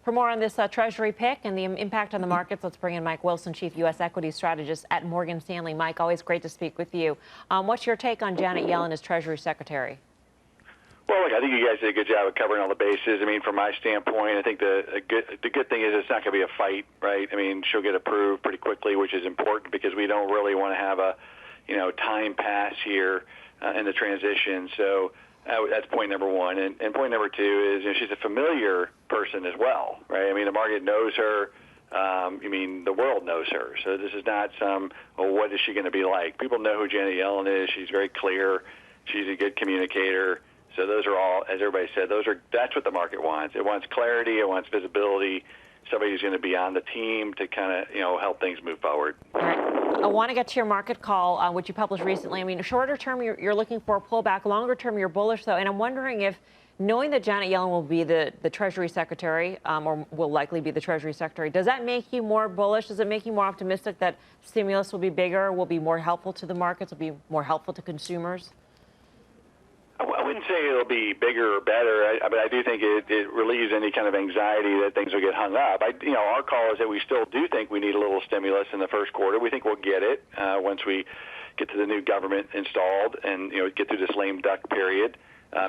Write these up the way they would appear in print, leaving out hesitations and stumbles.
For more on this Treasury pick and the impact on the markets, let's bring in Mike Wilson, Chief U.S. Equities Strategist at Morgan Stanley. Mike, always great to speak with you. What's your take on Janet Yellen as Treasury Secretary? Well, look, I think you guys did a good job of covering all the bases. I mean, from my standpoint, I think the good thing is it's not going to be a fight, right? I mean, she'll get approved pretty quickly, which is important because we don't really want to have a, time pass here in the transition. So that's point number one. And point number two is, she's a familiar person as well, right? I mean, the market knows her. The world knows her. So this is not what is she going to be like? People know who Janet Yellen is. She's very clear. She's a good communicator. So those are all, as everybody said, that's what the market wants. It wants clarity. It wants visibility. Somebody who's going to be on the team to kind of, help things move forward. All right. I want to get to your market call, which you published recently. I mean, shorter term, you're looking for a pullback. Longer term, you're bullish, though. And I'm wondering if, knowing that Janet Yellen will be the Treasury Secretary, or will likely be the Treasury Secretary, does that make you more bullish? Does it make you more optimistic that stimulus will be bigger, will be more helpful to the markets, will be more helpful to consumers? I wouldn't say it'll be bigger or better, but I do think it relieves any kind of anxiety that things will get hung up. Our call is that we still do think we need a little stimulus in the first quarter. We think we'll get it once we get to the new government installed and get through this lame duck period.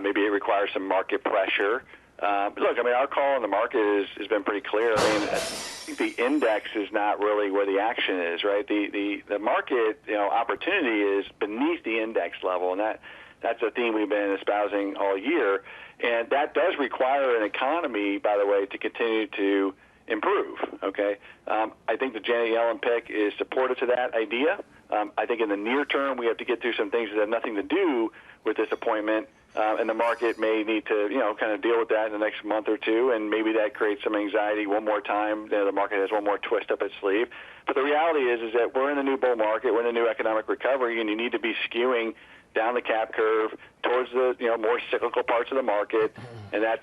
Maybe it requires some market pressure. But look, our call on the market has been pretty clear. I think the index is not really where the action is, right? The market opportunity is beneath the index level, and that's a theme we've been espousing all year. And that does require an economy, by the way, to continue to improve, okay? I think the Janet Yellen pick is supportive to that idea. I think in the near term, we have to get through some things that have nothing to do with this appointment, and the market may need to, kind of deal with that in the next month or two, and maybe that creates some anxiety one more time. The market has one more twist up its sleeve. But the reality is that we're in a new bull market, we're in a new economic recovery, and you need to be skewing down the cap curve towards the more cyclical parts of the market, and that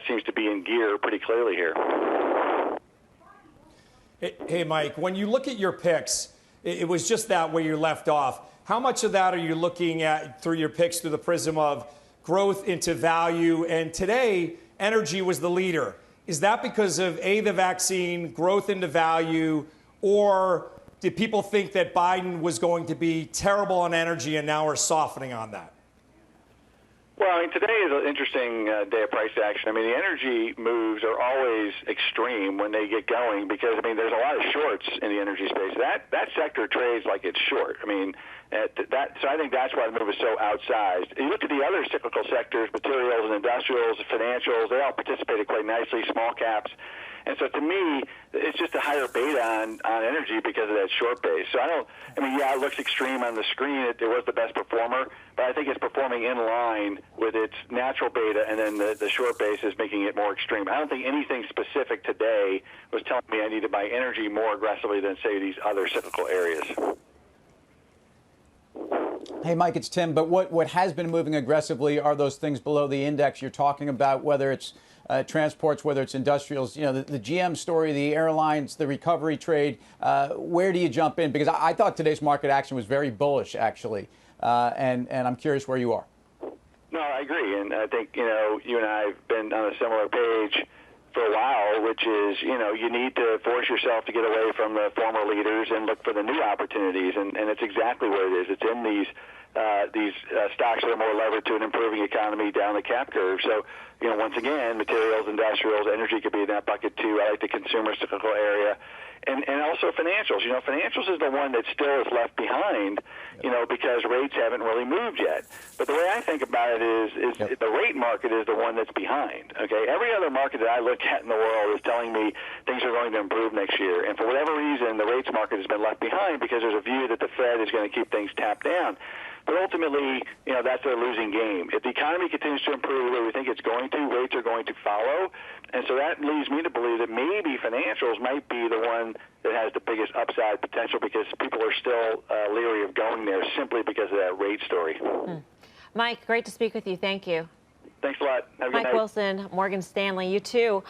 seems to be in gear pretty clearly here. Hey, Mike, when you look at your picks, it was just that where you left off. How much of that are you looking at through your picks through the prism of growth into value? And today, energy was the leader. Is that because of the vaccine, growth into value, or did people think that Biden was going to be terrible on energy and now we're softening on that? Well, today is an interesting day of price action. The energy moves are always extreme when they get going because, there's a lot of shorts in the energy space. That sector trades like it's short. So I think that's why the move is so outsized. You look at the other cyclical sectors, materials and industrials, financials, they all participated quite nicely, small caps. And so to me, it's just a higher beta on energy because of that short base. So it looks extreme on the screen. It was the best performer, but I think it's performing in line with its natural beta, and then the short base is making it more extreme. I don't think anything specific today was telling me I need to buy energy more aggressively than, say, these other cyclical areas. Hey, Mike, it's Tim. But what has been moving aggressively are those things below the index you're talking about, whether it's transports, whether it's industrials, the GM story, the airlines, the recovery trade. Where do you jump in? Because I thought today's market action was very bullish, actually. And I'm curious where you are. No, I agree. And I think, you and I have been on a similar page for a while, which is, you need to force yourself to get away from the former leaders and look for the new opportunities. And it's exactly what it is. It's in these stocks that are more levered to an improving economy down the cap curve. So, once again, materials, industrials, energy could be in that bucket too. I like the consumer cyclical area. And also financials. Financials is the one that still is left behind, because rates haven't really moved yet. But the way I think about it is the rate market is the one that's behind, okay? Every other market that I look at in the world is telling me things are going to improve next year. And for whatever reason, the rates market has been left behind because there's a view that the Fed is going to keep things tapped down. But ultimately, that's a losing game. If the economy continues to improve the way we think it's going to, rates are going to follow. And so that leads me to believe that maybe financials might be the one that has the biggest upside potential because people are still leery of going there simply because of that rate story. Mike, great to speak with you. Thank you. Thanks a lot. Have a good night. Mike Wilson, Morgan Stanley, you too.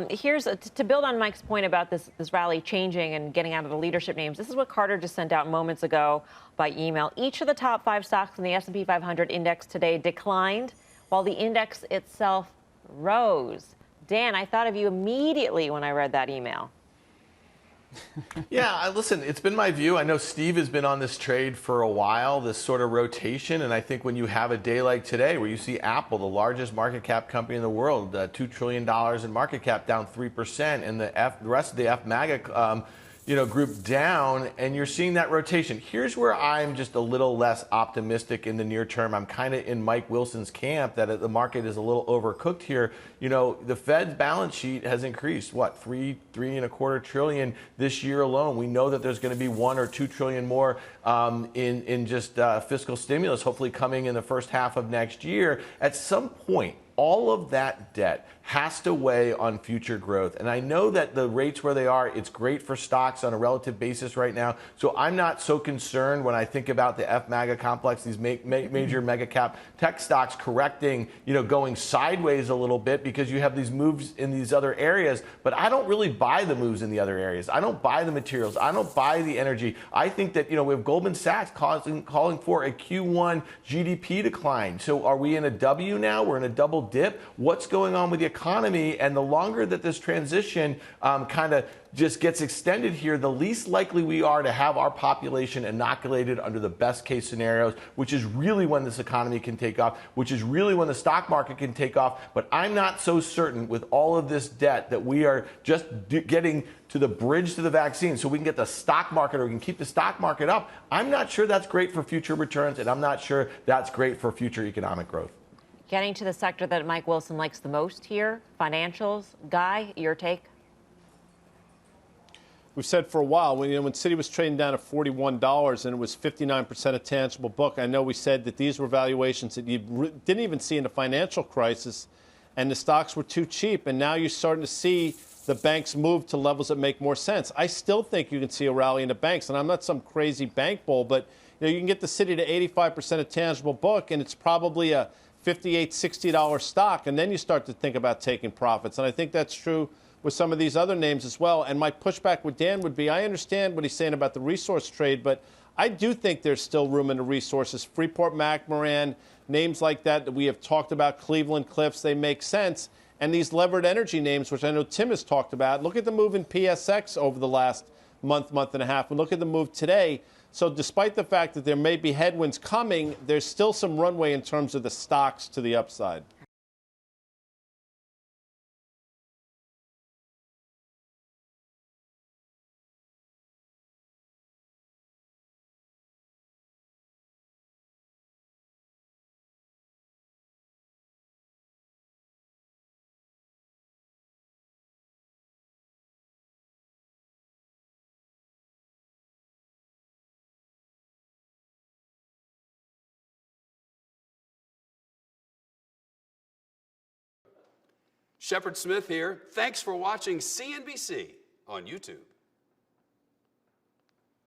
Here's to build on Mike's point about this rally changing and getting out of the leadership names. This is what Carter just sent out moments ago by email. Each of the top 5 stocks in the S&P 500 index today declined, while the index itself rose. Dan, I thought of you immediately when I read that email. Yeah, listen, it's been my view. I know Steve has been on this trade for a while, this sort of rotation. And I think when you have a day like today where you see Apple, the largest market cap company in the world, $2 trillion in market cap, down 3%, and the rest of the FMAGA group down, and you're seeing that rotation. Here's where I'm just a little less optimistic in the near term. I'm kind of in Mike Wilson's camp that the market is a little overcooked here. The Fed's balance sheet has increased, $3.25 trillion this year alone. We know that there's going to be $1 or $2 trillion more in just fiscal stimulus, hopefully coming in the first half of next year. At some point, all of that debt has to weigh on future growth. And I know that the rates where they are, it's great for stocks on a relative basis right now. So I'm not so concerned when I think about the FMAGA complex, these major mega cap tech stocks correcting, going sideways a little bit because you have these moves in these other areas. But I don't really buy the moves in the other areas. I don't buy the materials. I don't buy the energy. I think that, we have Goldman Sachs calling for a Q1 GDP decline. So are we in a W now? We're in a double dip. What's going on with the economy? And the longer that this transition kind of just gets extended here, the least likely we are to have our population inoculated under the best case scenarios, which is really when this economy can take off, which is really when the stock market can take off. But I'm not so certain with all of this debt that we are just getting to the bridge to the vaccine so we can get the stock market, or we can keep the stock market up. I'm not sure that's great for future returns, and I'm not sure that's great for future economic growth. Getting to the sector that Mike Wilson likes the most here, financials. Guy, your take? We've said for a while, when Citi was trading down at $41 and it was 59% of tangible book, I know we said that these were valuations that you didn't even see in the financial crisis, and the stocks were too cheap. And now you're starting to see the banks move to levels that make more sense. I still think you can see a rally in the banks, and I'm not some crazy bank bull, but you can get the Citi to 85% of tangible book, and it's probably a $58, $60 stock, and then you start to think about taking profits. And I think that's true with some of these other names as well. And my pushback with Dan would be, I understand what he's saying about the resource trade, but I do think there's still room in the resources. Freeport McMoran, names like that we have talked about, Cleveland Cliffs, they make sense. And these levered energy names, which I know Tim has talked about, look at the move in PSX over the last month and a half, and look at the move today. So despite the fact that there may be headwinds coming, there's still some runway in terms of the stocks to the upside. Shepard Smith here. Thanks for watching CNBC on YouTube.